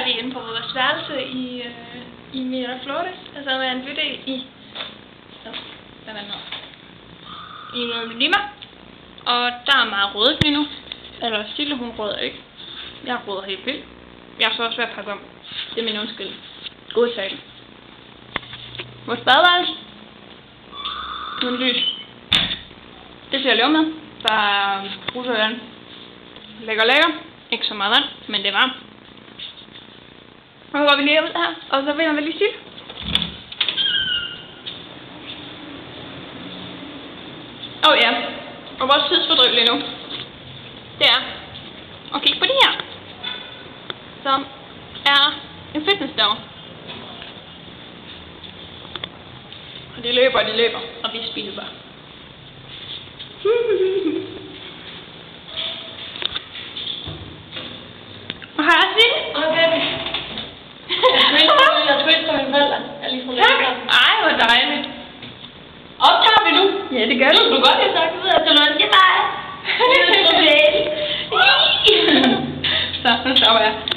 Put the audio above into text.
færdige inde på vores værelse i Miraflores. Altså man bytte i Lima. Og der er meget rødt lige nu. Eller Sille, hun røder ikke. Jeg røder helt vildt. Jeg er så også ved at pakke om. Det er min undskyld. God tale. Vores badeværelse. Nu er det lys. Det skal jeg leve med. Der er brusevand. Lækker. Ikke så meget vand, men det er varmt. Nu går vi lige ud her, og så vinder vi lige Sille. Ja. Og vores tidsfordriv lige nu, det er at kigge på det her, som er en fitnessdag. Og de løber, og vi spilder. Og her er Sille. Okay. Jeg skulle ikke på mine forældre. Jeg lige Tak. Ej, hvor dejligt. Optager vi nu? Ja, det gør Du skulle godt have sagt, at du lønner dig. Så, nu stopper jeg.